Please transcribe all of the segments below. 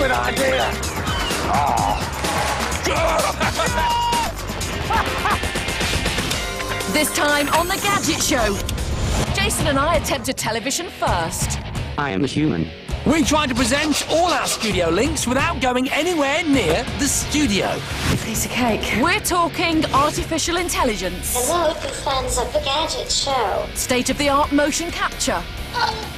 Good idea. This time on the Gadget Show, Jason and I attempt a television first. I am a human. We try to present all our studio links without going anywhere near the studio. Piece of cake. We're talking artificial intelligence. Hello to fans of the Gadget Show. State-of-the-art motion capture.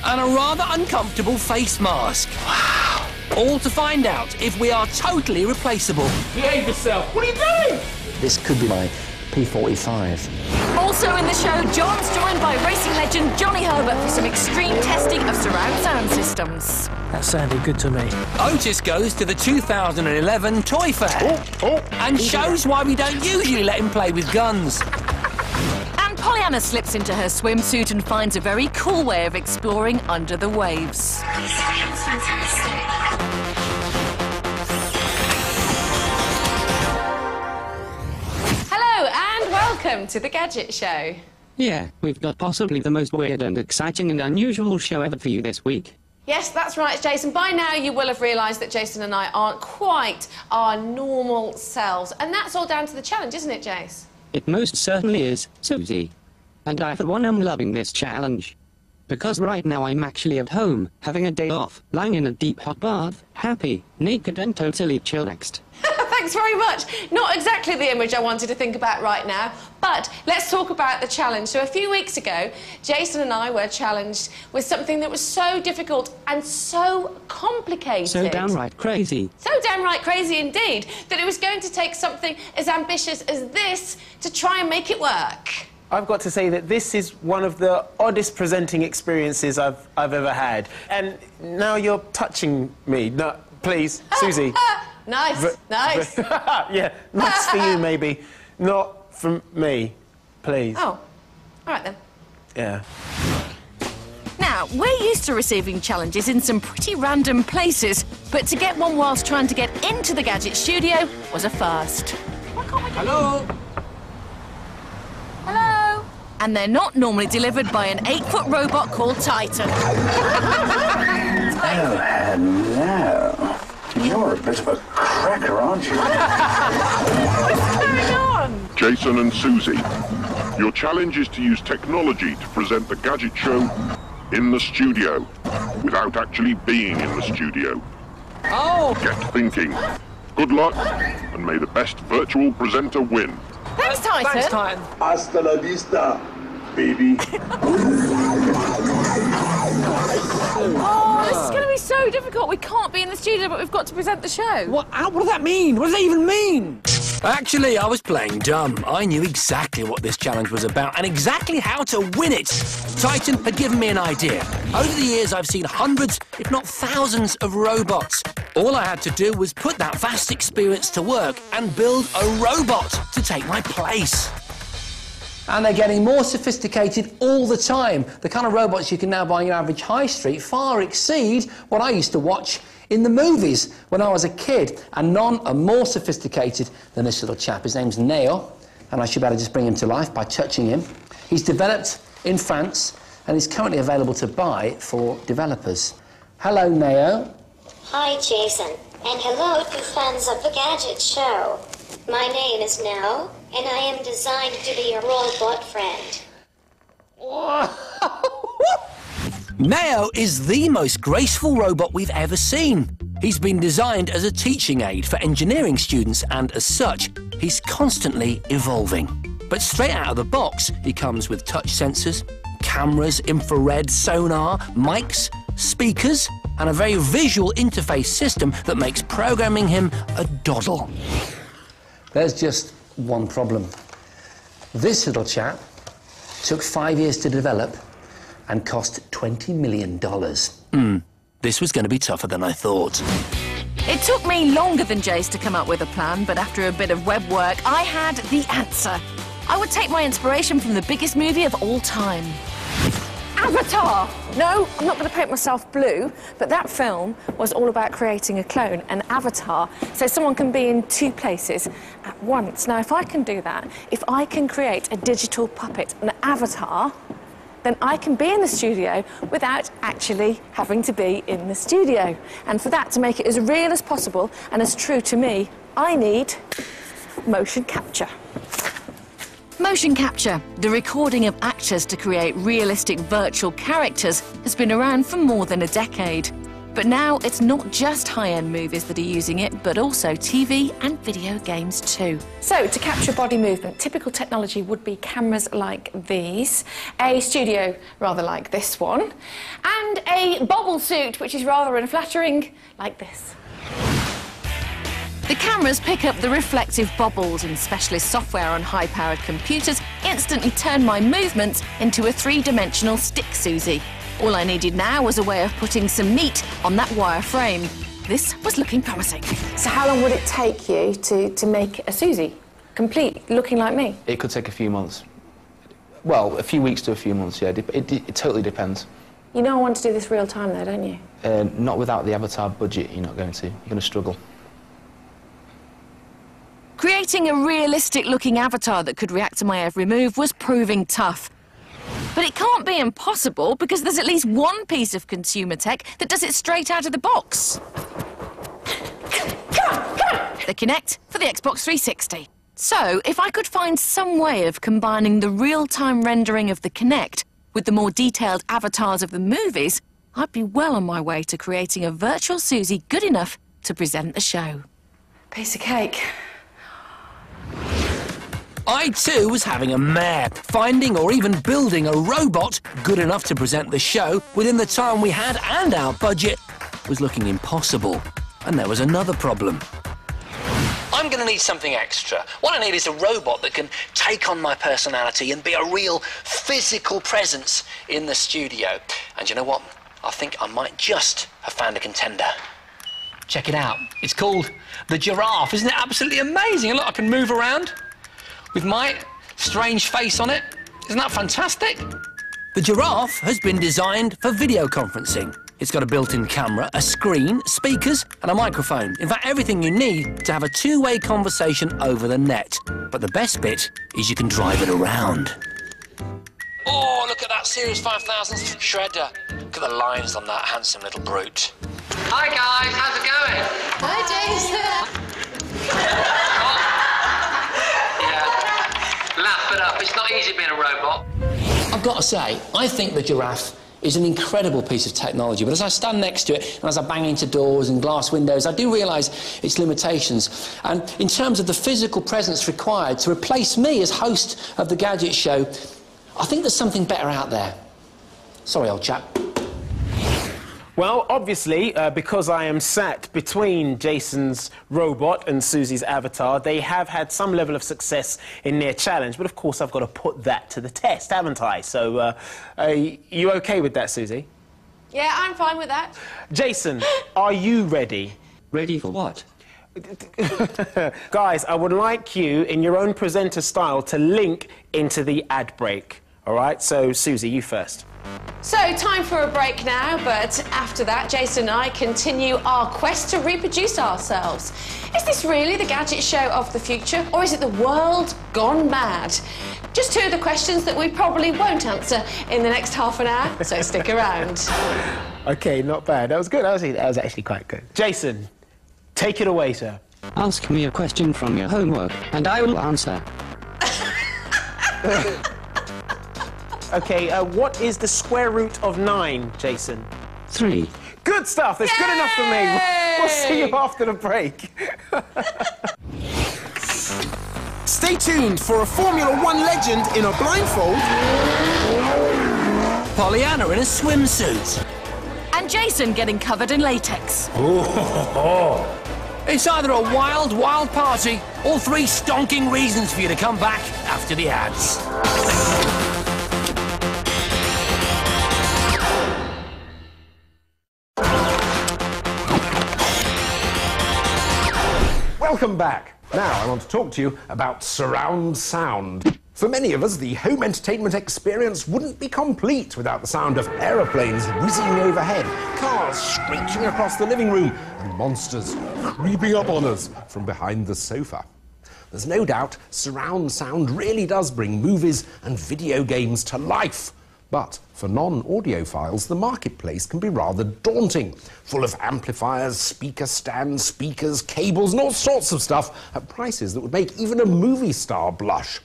And a rather uncomfortable face mask. Wow. All to find out if we are totally replaceable. Behave yourself. What are you doing? This could be my P45. Also in the show, John's joined by racing legend Johnny Herbert for some extreme testing of surround sound systems. That sounded good to me. Otis goes to the 2011 Toy Fair and shows why we don't usually let him play with guns. And Pollyanna slips into her swimsuit and finds a very cool way of exploring under the waves. Hello and welcome to the Gadget Show. Yeah, we've got possibly the most weird and exciting and unusual show ever for you this week. Yes, that's right, Jason. By now you will have realised that Jason and I aren't quite our normal selves. And that's all down to the challenge, isn't it, Jace? It most certainly is, Susie. And I, for one, am loving this challenge. Because right now I'm actually at home, having a day off, lying in a deep hot bath, happy, naked and totally chillaxed. Thanks very much. Not exactly the image I wanted to think about right now, but let's talk about the challenge. So a few weeks ago, Jason and I were challenged with something that was so difficult and so complicated. So downright crazy. So downright crazy indeed, that it was going to take something as ambitious as this to try and make it work. I've got to say that this is one of the oddest presenting experiences I've ever had. And now you're touching me. No, please, Susie. Nice, nice. Yeah, nice for you, maybe. Not from me, please. Oh, all right then. Yeah. Now, we're used to receiving challenges in some pretty random places, but to get one whilst trying to get into the Gadget studio was a first. Why can't we do Hello? Hello? And they're not normally delivered by an 8-foot robot called Titan. Oh, hello. You're a bit of a cracker, aren't you? What's going on? Jason and Susie, your challenge is to use technology to present the Gadget Show in the studio, without actually being in the studio. Oh! Get thinking. Good luck, and may the best virtual presenter win. Thanks, Titan. Thanks, Titan. Hasta la vista, baby. Oh, this is going to be so difficult. We can't be in the studio, but we've got to present the show. What does that mean? What does that even mean? Actually, I was playing dumb. I knew exactly what this challenge was about and exactly how to win it. Titan had given me an idea. Over the years, I've seen hundreds, if not thousands, of robots. All I had to do was put that vast experience to work and build a robot to take my place. And they're getting more sophisticated all the time. The kind of robots you can now buy in your average high street far exceed what I used to watch in the movies when I was a kid. And none are more sophisticated than this little chap. His name's Neo, and I should better just bring him to life by touching him. He's developed in France, and is currently available to buy for developers. Hello, Neo. Hi, Jason. And hello to fans of the Gadget Show. My name is Neo, and I am designed to be your robot friend. Neo is the most graceful robot we've ever seen. He's been designed as a teaching aid for engineering students, and as such, he's constantly evolving. But straight out of the box, he comes with touch sensors, cameras, infrared, sonar, mics, speakers, and a very visual interface system that makes programming him a doddle. There's just one problem. This little chap took 5 years to develop and cost $20 million. This was going to be tougher than I thought. It took me longer than Jace to come up with a plan, but after a bit of web work, I had the answer. I would take my inspiration from the biggest movie of all time. Avatar! No, I'm not going to paint myself blue, but that film was all about creating a clone, an avatar, so someone can be in two places at once. Now, if I can do that, if I can create a digital puppet, an avatar, then I can be in the studio without actually having to be in the studio. And for that to make it as real as possible and as true to me, I need motion capture. Motion capture, the recording of actors to create realistic virtual characters, has been around for more than a decade. But now it's not just high-end movies that are using it, but also TV and video games too. So, to capture body movement, typical technology would be cameras like these, a studio rather like this one, and a bobble suit, which is rather unflattering, like this. The cameras pick up the reflective bobbles, and specialist software on high-powered computers instantly turn my movements into a three-dimensional stick Susie. All I needed now was a way of putting some meat on that wire frame. This was looking promising. So how long would it take you to make a Susie, complete, looking like me? It could take a few months. Well, a few weeks to a few months, yeah. It totally depends. You know I want to do this real time though, don't you? Not without the avatar budget, you're not going to. You're going to struggle. Creating a realistic-looking avatar that could react to my every move was proving tough. But it can't be impossible, because there's at least one piece of consumer tech that does it straight out of the box. Come on! The Kinect for the Xbox 360. So, if I could find some way of combining the real-time rendering of the Kinect with the more detailed avatars of the movies, I'd be well on my way to creating a virtual Susie good enough to present the show. Piece of cake. I too was having a mare. Finding or even building a robot good enough to present the show within the time we had and our budget was looking impossible. And there was another problem. I'm going to need something extra. What I need is a robot that can take on my personality and be a real physical presence in the studio. And you know what? I think I might just have found a contender. Check it out. It's called the Giraffe. Isn't it absolutely amazing? Look, I can move around with my strange face on it. Isn't that fantastic? The Giraffe has been designed for video conferencing. It's got a built-in camera, a screen, speakers and a microphone. In fact, everything you need to have a two-way conversation over the net. But the best bit is you can drive it around. Oh, look at that Series 5000 shredder. Look at the lines on that handsome little brute. Hi, guys. How's it going? Hi, Jason. Laugh it up. It's not easy being a robot. I've got to say, I think the Giraffe is an incredible piece of technology, but as I stand next to it and as I bang into doors and glass windows, I do realise its limitations. And in terms of the physical presence required to replace me as host of the Gadget Show, I think there's something better out there. Sorry, old chap. Well, obviously, because I am sat between Jason's robot and Susie's avatar, they have had some level of success in their challenge. But, of course, I've got to put that to the test, haven't I? So, are you OK with that, Susie? Yeah, I'm fine with that. Jason, are you ready? Ready for what? Guys, I would like you, in your own presenter style, to link into the ad break. All right? So, Susie, you first. So, time for a break now, but after that, Jason and I continue our quest to reproduce ourselves. Is this really the Gadget Show of the future, or is it the world gone mad? Just two of the questions that we probably won't answer in the next half an hour, so stick around. OK, not bad. That was good. That was actually quite good. Jason, take it away, sir. Ask me a question from your homework, and I will answer. OK, what is the square root of 9, Jason? 3. Good stuff. That's good enough for me. We'll see you after the break. Stay tuned for a Formula 1 legend in a blindfold. Pollyanna in a swimsuit. And Jason getting covered in latex. It's either a wild, wild party or 3 stonking reasons for you to come back after the ads. Welcome back. Now I want to talk to you about surround sound. For many of us, the home entertainment experience wouldn't be complete without the sound of aeroplanes whizzing overhead, cars screeching across the living room, and monsters creeping up on us from behind the sofa. There's no doubt surround sound really does bring movies and video games to life. But for non-audiophiles, the marketplace can be rather daunting, full of amplifiers, speaker stands, speakers, cables, and all sorts of stuff at prices that would make even a movie star blush.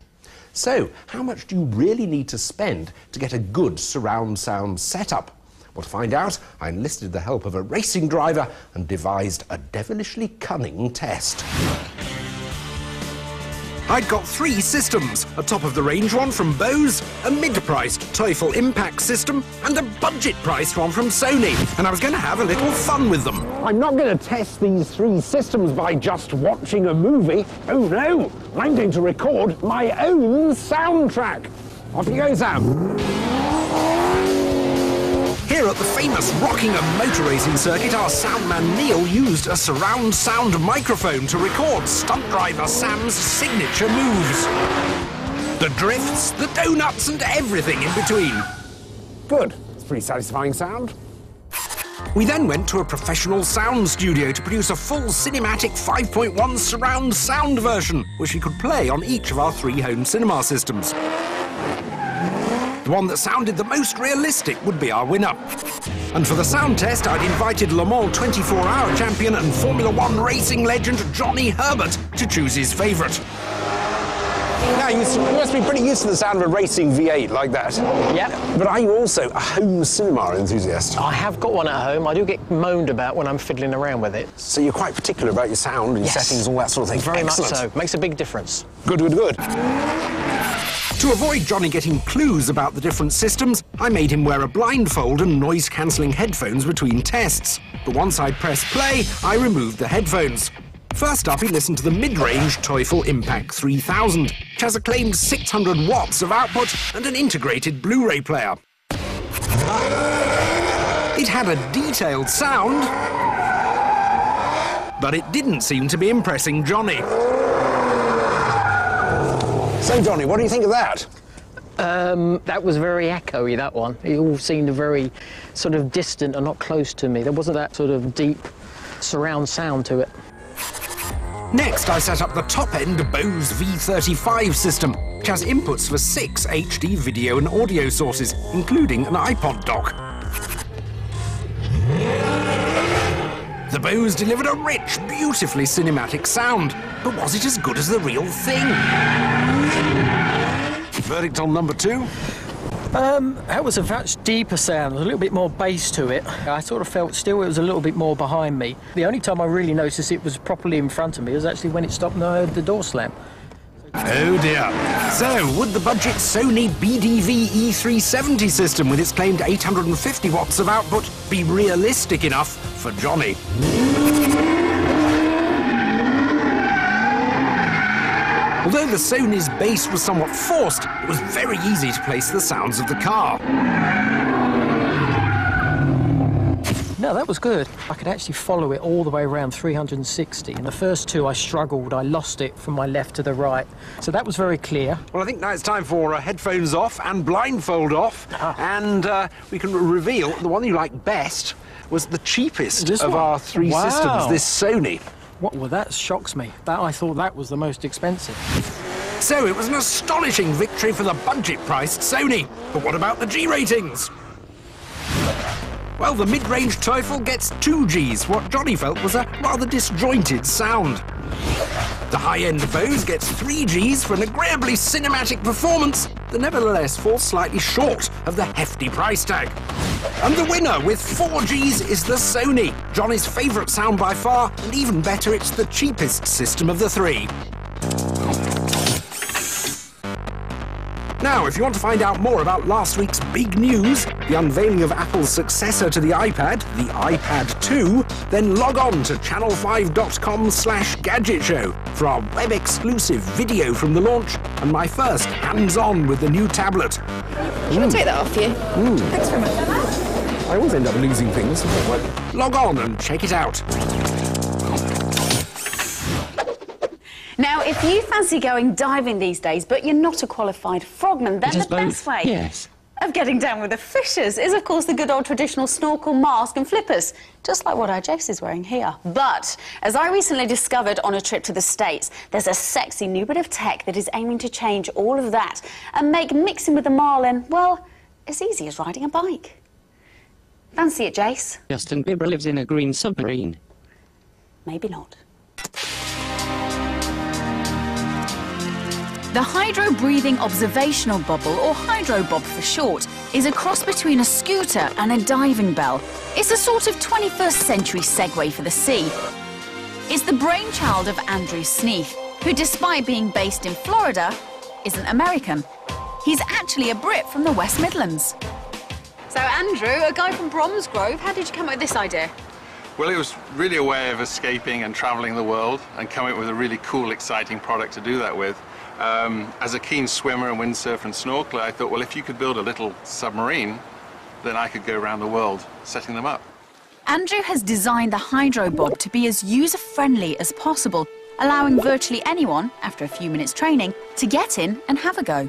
So, how much do you really need to spend to get a good surround sound setup? Well, to find out, I enlisted the help of a racing driver and devised a devilishly cunning test. I'd got 3 systems, a top-of-the-range one from Bose, a mid-priced Teufel impact system, and a budget-priced one from Sony, and I was going to have a little fun with them. I'm not going to test these 3 systems by just watching a movie. Oh no, I'm going to record my own soundtrack. Off you go, Sam. Here at the famous Rockingham motor racing circuit, our soundman Neil used a surround sound microphone to record stunt driver Sam's signature moves. The drifts, the donuts, and everything in between. Good. It's a pretty satisfying sound. We then went to a professional sound studio to produce a full cinematic 5.1 surround sound version, which we could play on each of our 3 home cinema systems. The one that sounded the most realistic would be our winner. And for the sound test, I'd invited Le Mans 24-hour champion and Formula 1 racing legend Johnny Herbert to choose his favourite. Now, you must be pretty used to the sound of a racing V8 like that. Yeah. But are you also a home cinema enthusiast? I have got one at home. I do get moaned about when I'm fiddling around with it. So you're quite particular about your sound and settings, all that sort of thing? Very Excellent. much so. Makes a big difference. Good, good, good. To avoid Johnny getting clues about the different systems, I made him wear a blindfold and noise-cancelling headphones between tests. But once I'd pressed play, I removed the headphones. First up, he listened to the mid-range Teufel Impact 3000, which has a claimed 600 watts of output and an integrated Blu-ray player. It had a detailed sound, but it didn't seem to be impressing Johnny. So, Johnny, what do you think of that? That was very echoey, that one. It all seemed very sort of distant and not close to me. There wasn't that sort of deep surround sound to it. Next, I set up the top-end Bose V35 system, which has inputs for 6 HD video and audio sources, including an iPod dock. The Bose delivered a rich, beautifully cinematic sound, but was it as good as the real thing? Verdict on number 2? That was a much deeper sound, a little bit more bass to it. I sort of felt still it was a little bit more behind me. The only time I really noticed it was properly in front of me was actually when it stopped and I heard the door slam. Oh dear. So, would the budget Sony BDV E370 system with its claimed 850 watts of output be realistic enough for Johnny? Although the Sony's bass was somewhat forced, it was very easy to place the sounds of the car. No, that was good. I could actually follow it all the way around 360. In the first 2, I struggled. I lost it from my left to the right. So that was very clear. Well, I think now it's time for headphones off and blindfold off. And we can reveal the one you like best was the cheapest of our 3 systems, this Sony. Well, that shocks me. I thought that was the most expensive. So it was an astonishing victory for the budget-priced Sony. But what about the G ratings? Well, the mid-range Teufel gets 2 Gs, what Johnny felt was a rather disjointed sound. The high-end Bose gets 3 Gs for an agreeably cinematic performance that nevertheless falls slightly short of the hefty price tag. And the winner with 4 Gs is the Sony, Johnny's favourite sound by far, and even better, it's the cheapest system of the 3. Now, if you want to find out more about last week's big news, the unveiling of Apple's successor to the iPad, the iPad 2, then log on to channel5.com/Gadget Show for our web-exclusive video from the launch and my first hands-on with the new tablet. Can I take that off you? Thanks very much. I always end up losing things. Log on and check it out. Now, if you fancy going diving these days, but you're not a qualified frogman, then the best way of getting down with the fishes is, of course, the good old traditional snorkel, mask and flippers, just like what our Jace is wearing here. But, as I recently discovered on a trip to the States, there's a sexy new bit of tech that is aiming to change all of that and make mixing with the marlin, well, as easy as riding a bike. Fancy it, Jace? Justin Bieber lives in a green submarine. Maybe not. The hydro-breathing observational bubble, or Hydrobob for short, is a cross between a scooter and a diving bell. It's a sort of 21st century Segway for the sea. It's the brainchild of Andrew Sneath, who, despite being based in Florida, isn't American. He's actually a Brit from the West Midlands. So, Andrew, a guy from Bromsgrove, how did you come up with this idea? Well, it was really a way of escaping and travelling the world and coming up with a really cool, exciting product to do that with. As a keen swimmer and windsurfer and snorkeler, I thought, well, if you could build a little submarine, then I could go around the world setting them up. Andrew has designed the Hydrobob to be as user-friendly as possible, allowing virtually anyone, after a few minutes training, to get in and have a go.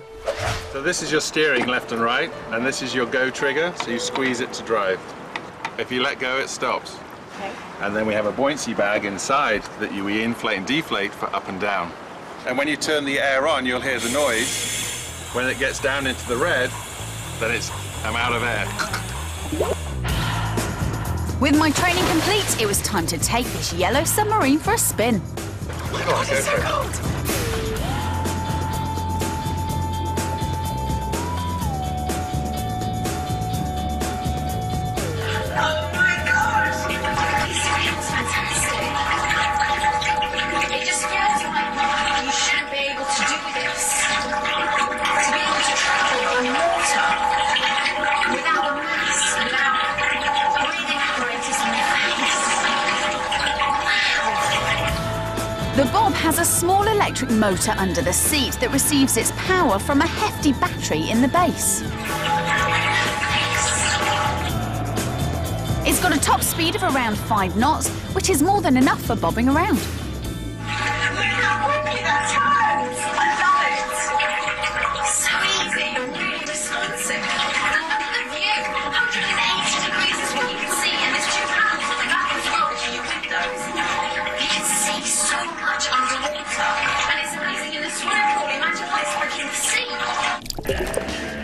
So this is your steering left and right, and this is your go trigger, so you squeeze it to drive. If you let go, it stops. Okay. And then we have a buoyancy bag inside that we inflate and deflate for up and down. And when you turn the air on, you'll hear the noise. When it gets down into the red, then I'm out of air. With my training complete, it was time to take this yellow submarine for a spin. Oh my God, it's so cold! Oh my God! This feels fantastic. It just feels like you shouldn't be able to do this. To be able to travel on water without a mask, without breathing apparatus on your face. The Bob has a small electric motor under the seat that receives its power from a hefty battery in the base. It's got a top speed of around 5 knots, which is more than enough for bobbing around. Look how quickly that turns! I love it! So easy and really responsive. And look at the view! 180 degrees is what you can see, and there's 2 panels at the back as well to your windows. You can see so much underwater, and it's amazing in the swimming pool. Imagine what it's like in the sea.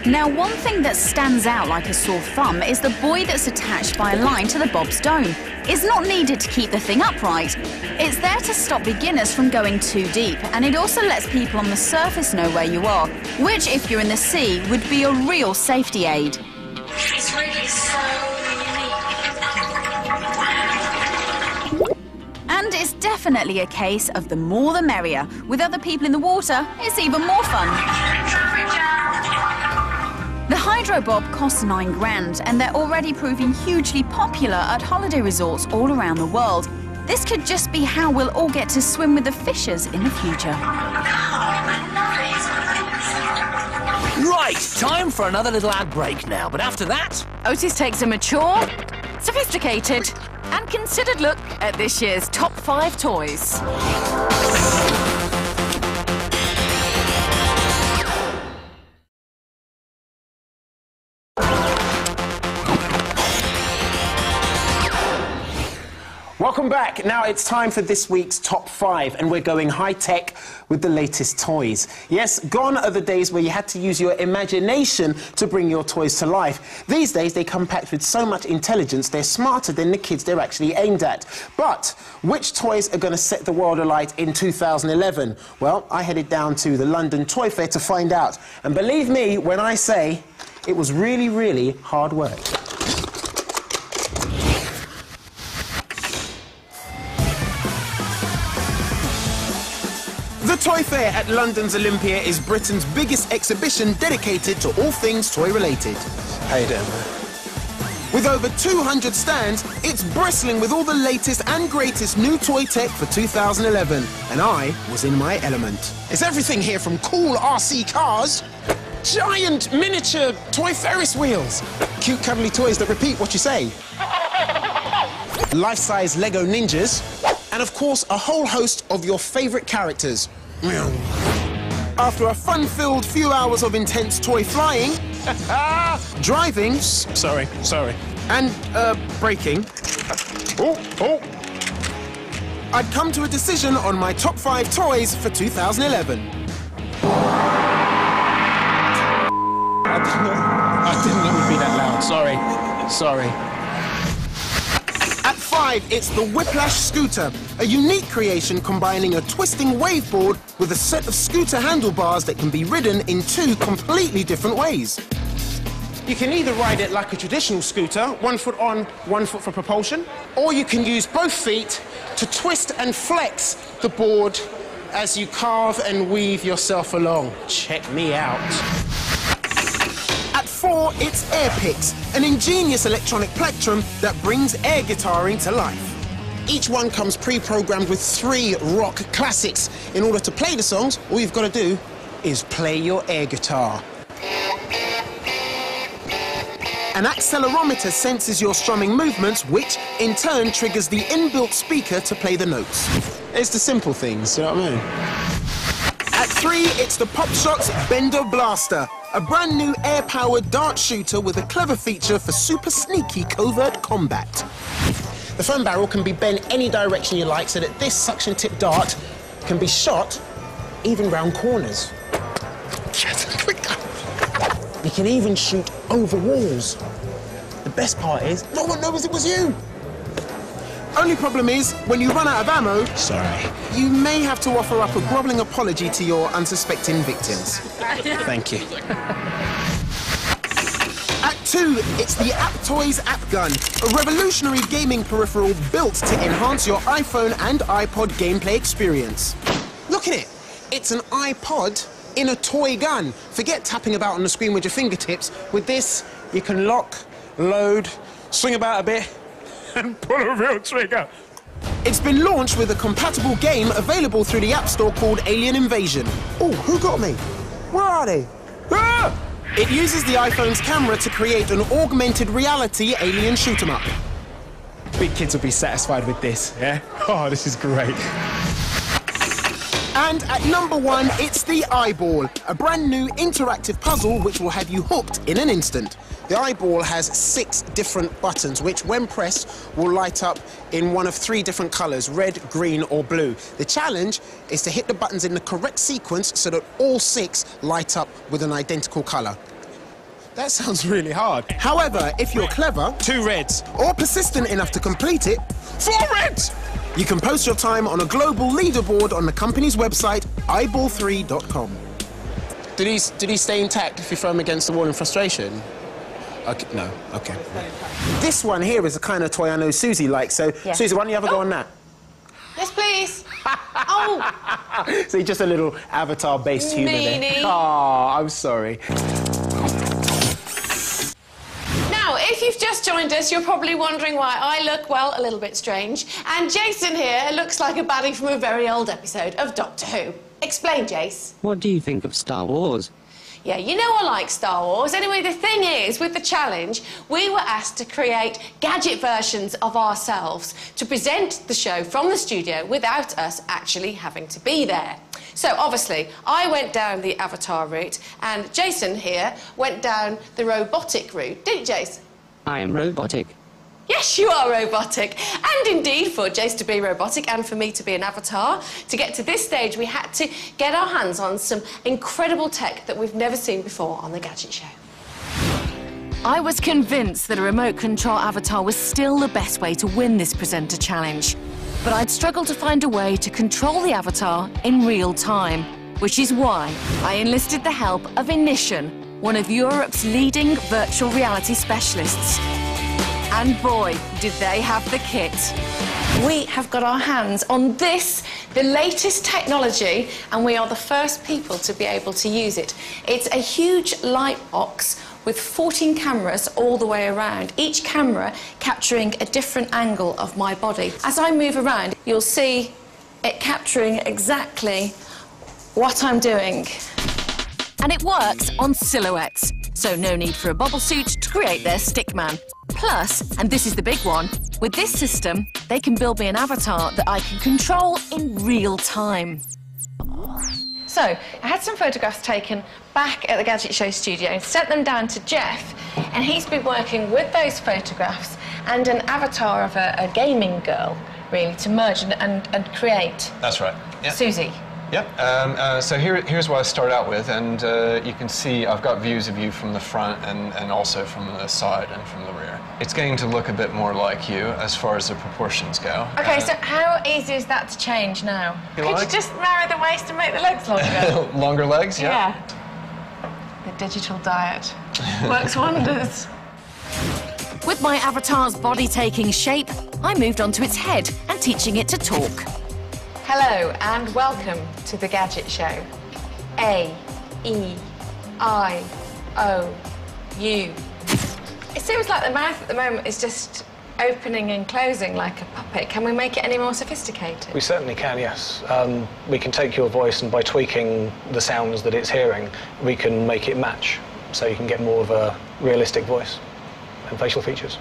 Now, one thing that stands out like a sore thumb is the buoy that's attached by a line to the Bob's dome. It's not needed to keep the thing upright. It's there to stop beginners from going too deep, and it also lets people on the surface know where you are, which, if you're in the sea, would be a real safety aid. It's really so unique. And it's definitely a case of the more the merrier. With other people in the water, it's even more fun. The Hydrobob costs £9 and they're already proving hugely popular at holiday resorts all around the world. This could just be how we'll all get to swim with the fishes in the future. Right, time for another little ad break now, but after that... Otis takes a mature, sophisticated and considered look at this year's top 5 toys. Welcome back. Now it's time for this week's top 5, and we're going high-tech with the latest toys. Yes, gone are the days where you had to use your imagination to bring your toys to life. These days, they come packed with so much intelligence, they're smarter than the kids they're actually aimed at. But which toys are going to set the world alight in 2011? Well, I headed down to the London Toy Fair to find out. And believe me when I say it was really, really hard work. The Toy Fair at London's Olympia is Britain's biggest exhibition dedicated to all things toy-related. How you doing? With over 200 stands, it's bristling with all the latest and greatest new toy tech for 2011. And I was in my element. It's everything here from cool RC cars, giant miniature toy Ferris wheels, cute cuddly toys that repeat what you say, life-size Lego ninjas, and of course a whole host of your favourite characters. After a fun-filled few hours of intense toy flying, driving, sorry, and braking, I'd come to a decision on my top 5 toys for 2011. I didn't know Sorry. At 5, it's the Whiplash Scooter, a unique creation combining a twisting waveboard with a set of scooter handlebars that can be ridden in 2 completely different ways. You can either ride it like a traditional scooter, 1 foot on, 1 foot for propulsion, or you can use both feet to twist and flex the board as you carve and weave yourself along. Check me out. At 4, it's Air Picks, an ingenious electronic plectrum that brings air guitaring to life. Each one comes pre-programmed with 3 rock classics. In order to play the songs, all you've got to do is play your air guitar. An accelerometer senses your strumming movements, which in turn triggers the inbuilt speaker to play the notes. It's the simple things, you know what I mean? At 3, it's the Pop Shots Bender Blaster, a brand new air-powered dart shooter with a clever feature for super sneaky covert combat. The foam barrel can be bent any direction you like so that this suction-tip dart can be shot even round corners. You can even shoot over walls. The best part is, no one knows it was you. Only problem is, when you run out of ammo, sorry, you may have to offer up a grovelling apology to your unsuspecting victims. Thank you. At 2, it's the App Toys App Gun, a revolutionary gaming peripheral built to enhance your iPhone and iPod gameplay experience. Look at it. It's an iPod in a toy gun. Forget tapping about on the screen with your fingertips. With this, you can lock, load, swing about a bit, and pull a real trigger. It's been launched with a compatible game available through the App Store called Alien Invasion. Oh, who got me? Where are they? Ah! It uses the iPhone's camera to create an augmented reality alien shoot-'em-up. Big kids will be satisfied with this, yeah? Oh, this is great. And at number 1, it's the Eyeball, a brand new interactive puzzle which will have you hooked in an instant. The Eyeball has 6 different buttons, which, when pressed, will light up in one of 3 different colours, red, green or blue. The challenge is to hit the buttons in the correct sequence so that all 6 light up with an identical colour. That sounds really hard. However, if you're clever... 2 reds. Or persistent enough to complete it... 4 reds! You can post your time on a global leaderboard on the company's website, eyeball3.com. Did he stay intact if you throw him against the wall in frustration? Okay, no, okay. This one here is the kind of toy I know Susie likes, so yeah. Susie, why don't you have a go on that? Yes, please. Oh! See, just a little Avatar-based humour there. Oh, I'm sorry. Now, if you've just joined us, you're probably wondering why I look, well, a little bit strange. And Jason here looks like a baddie from a very old episode of Doctor Who. Explain, Jace. What do you think of Star Wars? Yeah, you know I like Star Wars. Anyway, the thing is, with the challenge, we were asked to create gadget versions of ourselves to present the show from the studio without us actually having to be there. So, obviously, I went down the Avatar route, and Jason here went down the robotic route. Didn't you, Jace? I am robotic. Yes, you are robotic. And indeed, for Jace to be robotic and for me to be an avatar, to get to this stage, we had to get our hands on some incredible tech that we've never seen before on the Gadget Show. I was convinced that a remote control avatar was still the best way to win this presenter challenge. But I'd struggled to find a way to control the avatar in real time, which is why I enlisted the help of Ignition, one of Europe's leading virtual reality specialists. And boy, did they have the kit. We have got our hands on this, the latest technology, and we are the first people to be able to use it. It's a huge light box with 14 cameras all the way around, each camera capturing a different angle of my body. As I move around, you'll see it capturing exactly what I'm doing. And it works on silhouettes, so no need for a bobble suit to create their stickman. Plus, and this is the big one, with this system, they can build me an avatar that I can control in real time. So, I had some photographs taken back at the Gadget Show studio and sent them down to Jeff, and he's been working with those photographs and an avatar of a gaming girl, really, to merge and create. That's right. Yeah. Susie. Yep. So here's what I started out with, and you can see I've got views of you from the front and also from the side and from the rear. It's getting to look a bit more like you as far as the proportions go. Okay, so how easy is that to change now? Could you just narrow the waist and make the legs longer? Longer legs, yeah. The digital diet works wonders. With my avatar's body taking shape, I moved on to its head and teaching it to talk. Hello and welcome to the Gadget Show. A, E, I, O, U. It seems like the mouth at the moment is just opening and closing like a puppet. Can we make it any more sophisticated? We certainly can, yes. We can take your voice and by tweaking the sounds that it's hearing, we can make it match so you can get more of a realistic voice and facial features.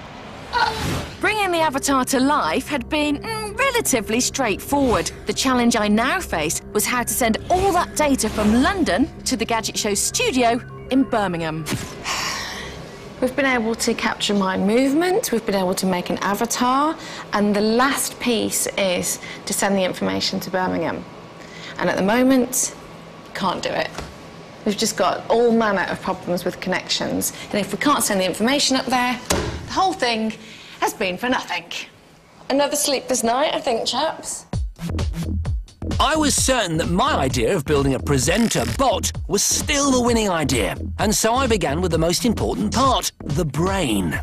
Bringing the avatar to life had been relatively straightforward. The challenge I now faced was how to send all that data from London to the Gadget Show studio in Birmingham. We've been able to capture my movement, we've been able to make an avatar, and the last piece is to send the information to Birmingham. And at the moment, can't do it. We've just got all manner of problems with connections, and if we can't send the information up there, the whole thing has been for nothing. Another sleepless night, I think, chaps. I was certain that my idea of building a presenter bot was still the winning idea, and so I began with the most important part, the brain.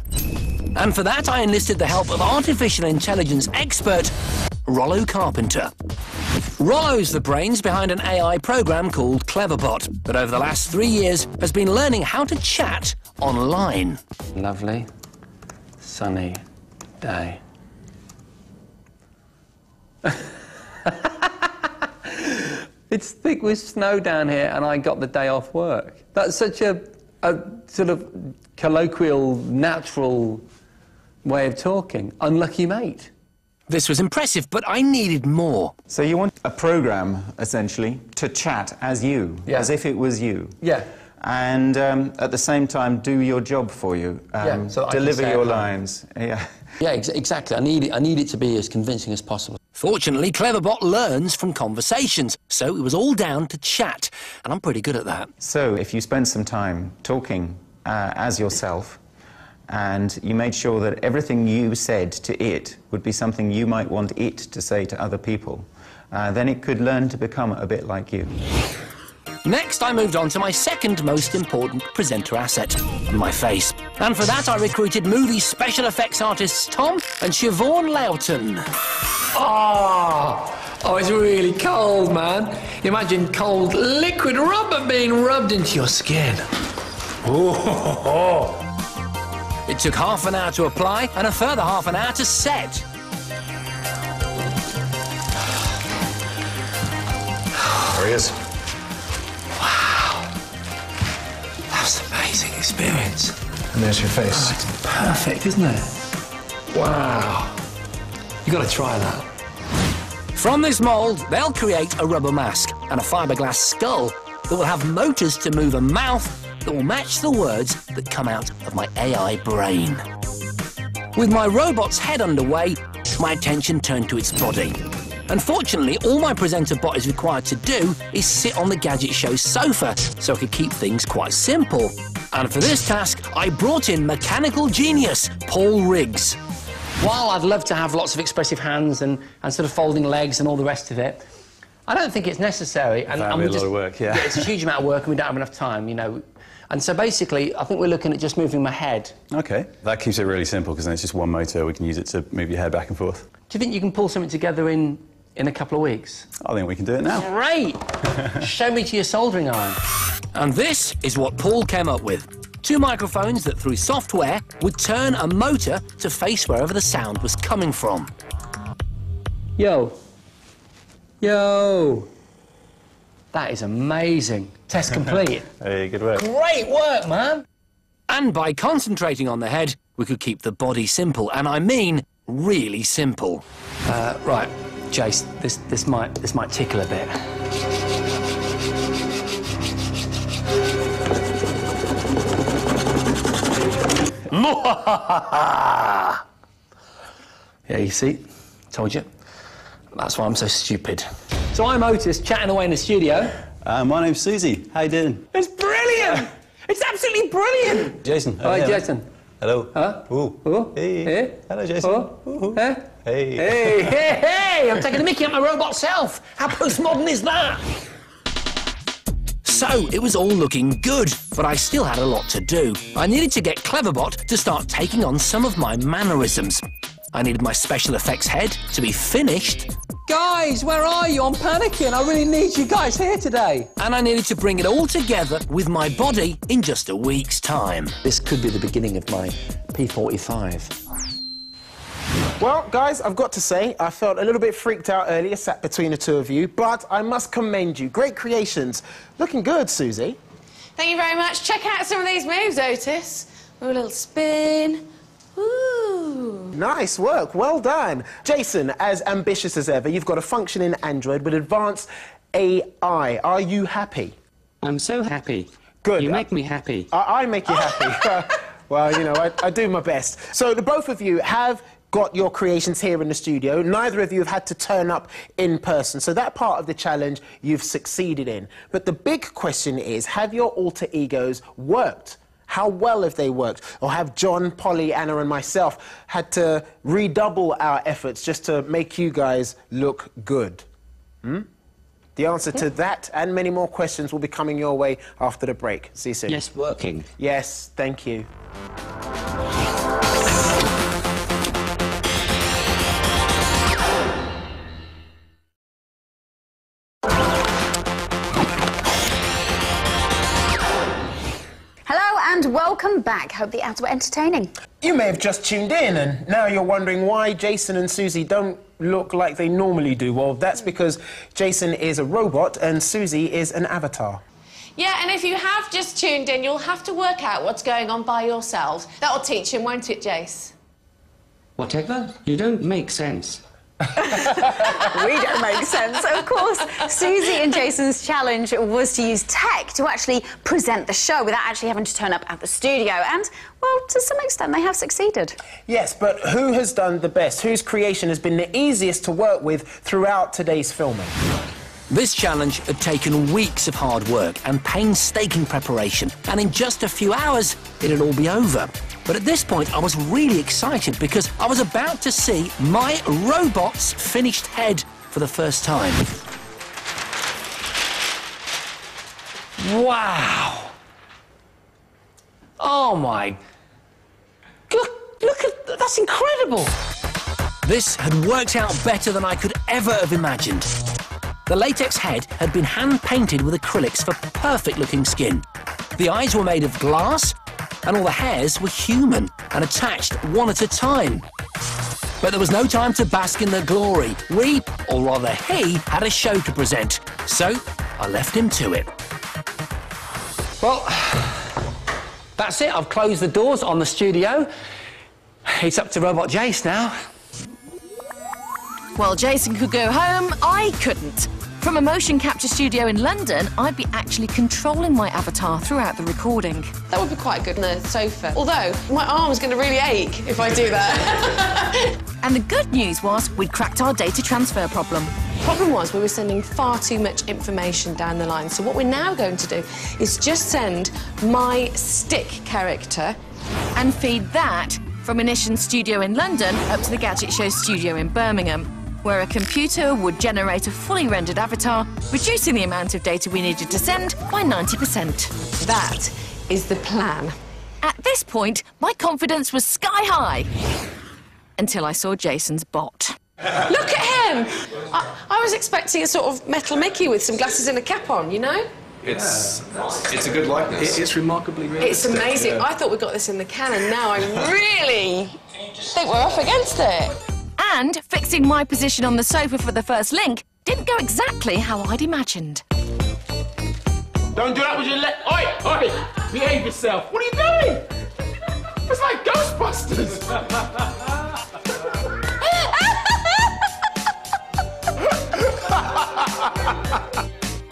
And for that, I enlisted the help of artificial intelligence expert Rollo Carpenter. Rollo's the brains behind an AI program called Cleverbot that over the last 3 years has been learning how to chat online. Lovely, sunny day. It's thick with snow down here and I got the day off work. That's such a sort of colloquial, natural way of talking. Unlucky mate. This was impressive, but I needed more. So you want a program, essentially, to chat as you, as if it was you. Yeah. And at the same time, do your job for you. So deliver your lines. Yeah. Yeah, exactly. I need it to be as convincing as possible. Fortunately, Cleverbot learns from conversations, so it was all down to chat, and I'm pretty good at that. So if you spend some time talking as yourself, and you made sure that everything you said to it would be something you might want it to say to other people, then it could learn to become a bit like you. Next, I moved on to my second most important presenter asset, my face. And for that, I recruited movie special effects artists Tom and Siobhan Loughton. Oh, it's really cold, man. Imagine cold liquid rubber being rubbed into your skin. Oh. It took half an hour to apply and a further half an hour to set. There he is. Wow. That was an amazing experience. And there's your face. Oh, it's perfect, isn't it? Wow. You got to try that. From this mould, they'll create a rubber mask and a fiberglass skull that will have motors to move a mouth that will match the words that come out of my AI brain. With my robot's head underway, my attention turned to its body. Unfortunately, all my presenter bot is required to do is sit on the Gadget Show sofa, so I could keep things quite simple. And for this task, I brought in mechanical genius, Paul Riggs. While I'd love to have lots of expressive hands and sort of folding legs and all the rest of it, I don't think it's necessary. And That'd be a lot of work, yeah. It's a huge amount of work and we don't have enough time, you know. And so basically, I think we're looking at just moving my head. OK. That keeps it really simple, because then it's just one motor. We can use it to move your head back and forth. Do you think you can pull something together in a couple of weeks? I think we can do it now. Great! Show me to your soldering iron. And this is what Paul came up with. 2 microphones that, through software, would turn a motor to face wherever the sound was coming from. Yo. Yo. That is amazing. Test complete. Hey, good work. Great work, man. And by concentrating on the head, we could keep the body simple, and I mean really simple. Right, Jace, this might tickle a bit. Yeah, you see? Told you. That's why I'm so stupid. So I'm Otis, chatting away in the studio. My name's Susie. How you doing? It's brilliant! It's absolutely brilliant! Jason. Hi, Jason. Hello. Huh? Ooh. Oh. Hey. Hey. Hello, Jason. Oh. Ooh. Hey. Hey. Hey, hey, hey! I'm taking the mickey out my robot self. How postmodern is that? So, it was all looking good, but I still had a lot to do. I needed to get Cleverbot to start taking on some of my mannerisms. I needed my special effects head to be finished. Guys, where are you? I'm panicking. I really need you guys here today. And I needed to bring it all together with my body in just a week's time. This could be the beginning of my P45. Well, guys, I've got to say, I felt a little bit freaked out earlier, sat between the two of you, but I must commend you. Great creations. Looking good, Susie. Thank you very much. Check out some of these moves, Otis. A little spin. Ooh. Nice work. Well done. Jason, as ambitious as ever, you've got a functioning Android with advanced AI. Are you happy? I'm so happy. Good. You make me happy. I make you happy. Well, you know, I do my best. So the both of you have got your creations here in the studio. Neither of you have had to turn up in person. So that part of the challenge you've succeeded in. But the big question is, have your alter egos worked? How well have they worked? Or have John, Polly, Anna and myself had to redouble our efforts just to make you guys look good? The answer to that and many more questions will be coming your way after the break. See you soon. Yes, working. Yes, thank you. And welcome back. Hope the ads were entertaining. You may have just tuned in and now you're wondering why Jason and Susie don't look like they normally do. Well, that's because Jason is a robot and Susie is an avatar. Yeah, and if you have just tuned in, you'll have to work out what's going on by yourselves. That'll teach him, won't it, Jace? Whatever? You don't make sense. We don't make sense. Of course, Susie and Jason's challenge was to use tech to actually present the show without actually having to turn up at the studio. And, well, to some extent, they have succeeded. Yes, but who has done the best? Whose creation has been the easiest to work with throughout today's filming? This challenge had taken weeks of hard work and painstaking preparation, and in just a few hours, it'd all be over. But at this point, I was really excited because I was about to see my robot's finished head for the first time. Wow! Oh my... Look at... That's incredible! This had worked out better than I could ever have imagined. The latex head had been hand-painted with acrylics for perfect-looking skin. The eyes were made of glass, and all the hairs were human and attached one at a time. But there was no time to bask in the glory. We, or rather he, had a show to present, so I left him to it. Well, that's it. I've closed the doors on the studio. It's up to Robot Jace now. While Jason could go home, I couldn't. From a motion capture studio in London, I'd be actually controlling my avatar throughout the recording. That would be quite good on the sofa. Although, my arm's going to really ache if I do that. And the good news was we'd cracked our data transfer problem. The problem was we were sending far too much information down the line. So what we're now going to do is just send my stick character and feed that from Ignition Studio in London up to the Gadget Show studio in Birmingham, where a computer would generate a fully rendered avatar, reducing the amount of data we needed to send by 90%. That is the plan. At this point, my confidence was sky high. Until I saw Jason's bot. Look at him! I was expecting a sort of metal Mickey with some glasses and a cap on, you know? It's a good likeness. It's remarkably realistic. It's amazing. Yeah. I thought we got this in the can, and now I really think we're up against it. And fixing my position on the sofa for the first link didn't go exactly how I'd imagined. Don't do that with your leg. Oi, oi! Behave yourself. What are you doing? It's like Ghostbusters.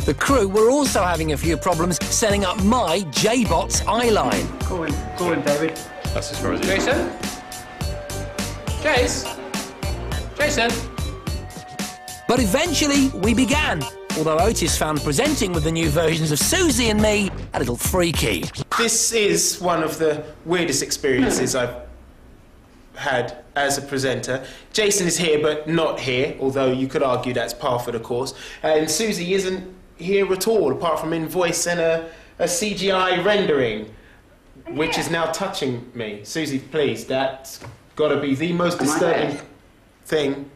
The crew were also having a few problems setting up my J-Bot's eyeline. Call him, David. That's as far as Jason? Jace? Jason? But eventually, we began. Although Otis found presenting with the new versions of Susie and me a little freaky. This is one of the weirdest experiences I've had as a presenter. Jason is here, but not here, although you could argue that's par for the course. And Susie isn't here at all, apart from in voice and a CGI rendering, which is now touching me. Susie, please, that's got to be the most disturbing thing.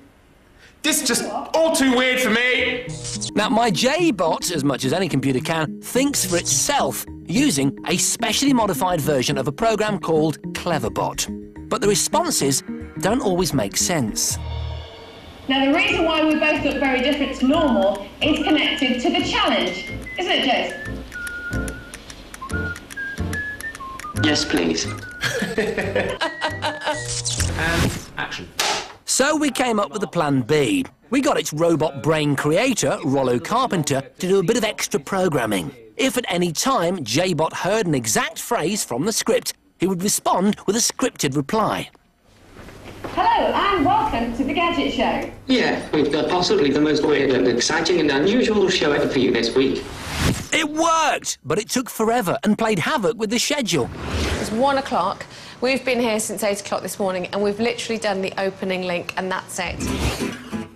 This is just all too weird for me! Now, my J-bot, as much as any computer can, thinks for itself using a specially modified version of a program called Cleverbot. But the responses don't always make sense. Now, the reason why we both look very different to normal is connected to the challenge. Isn't it, Jason? Yes, please. And action. So we came up with a plan B. We got its robot brain creator, Rollo Carpenter, to do a bit of extra programming. If at any time J-bot heard an exact phrase from the script, he would respond with a scripted reply. Hello and welcome to the Gadget Show. Yeah, we've got possibly the most weird and exciting and unusual show ever for you this week. It worked, but it took forever and played havoc with the schedule. It's 1 o'clock. We've been here since 8 o'clock this morning and we've literally done the opening link and that's it.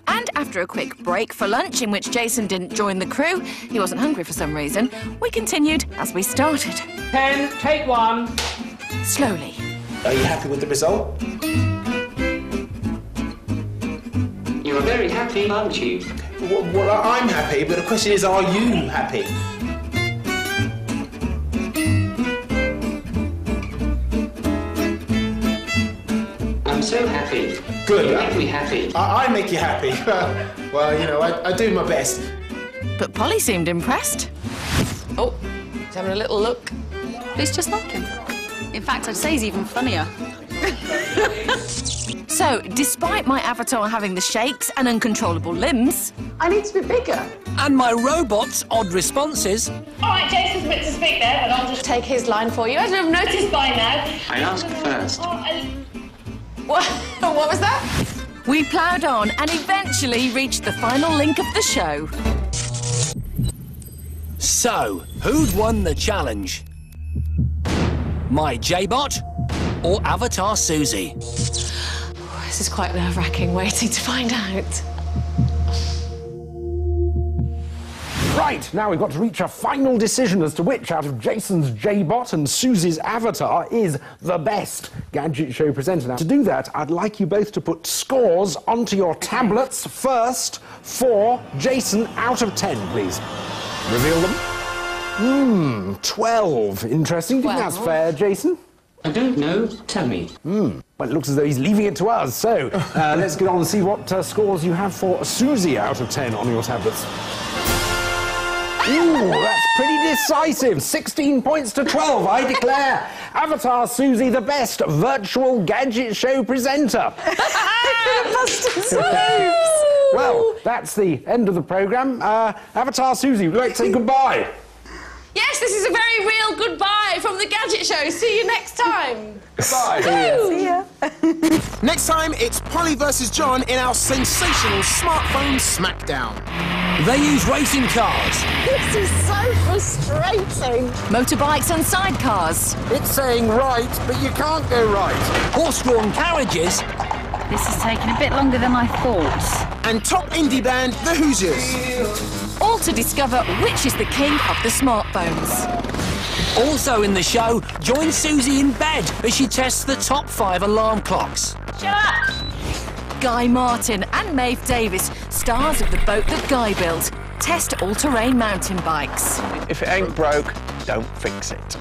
And after a quick break for lunch, in which Jason didn't join the crew, he wasn't hungry for some reason, we continued as we started. 10, take 1. Slowly. Are you happy with the result? You're very happy, aren't you? Well, I'm happy, but the question is, are you happy? I'm so happy. Good. You make me happy. I make you happy. Well, you know, I do my best. But Polly seemed impressed. Oh, he's having a little look. It's just like him. In fact, I'd say he's even funnier. So, despite my avatar having the shakes and uncontrollable limbs... I need to be bigger. And my robot's odd responses... All right, Jason's meant to speak there, but I'll just take his line for you. I don't have noticed by now. I ask first. What was that? We ploughed on and eventually reached the final link of the show. So, who'd won the challenge? My J-bot or Avatar Susie? This is quite nerve-wracking waiting to find out. Right, now we've got to reach a final decision as to which out of Jason's J-bot and Susie's avatar is the best Gadget Show presenter. Now, to do that, I'd like you both to put scores onto your tablets first for Jason out of 10, please. Reveal them. 12. Interesting. Do you think that's fair, Jason? I don't know. Tell me. Well, it looks as though he's leaving it to us. So, let's get on and see what scores you have for Susie out of 10 on your tablets. Ooh, that's pretty decisive. 16 points to 12, I declare. Avatar Susie, the best virtual Gadget Show presenter. Well, that's the end of the programme. Avatar Susie, would you like to say goodbye? Yes, this is a very real goodbye from the Gadget Show. See you next time. Goodbye. See ya. Next time, it's Polly versus John in our sensational smartphone smackdown. They use racing cars. This is so frustrating. Motorbikes and sidecars. It's saying right, but you can't go right. Horse-drawn carriages. This is taking a bit longer than I thought. And top indie band, The Hoosiers. All to discover which is the king of the smartphones. Also in the show, join Susie in bed as she tests the top 5 alarm clocks. Shut up! Guy Martin and Maeve Davis, stars of the boat that Guy built, test all-terrain mountain bikes. If it ain't broke, don't fix it.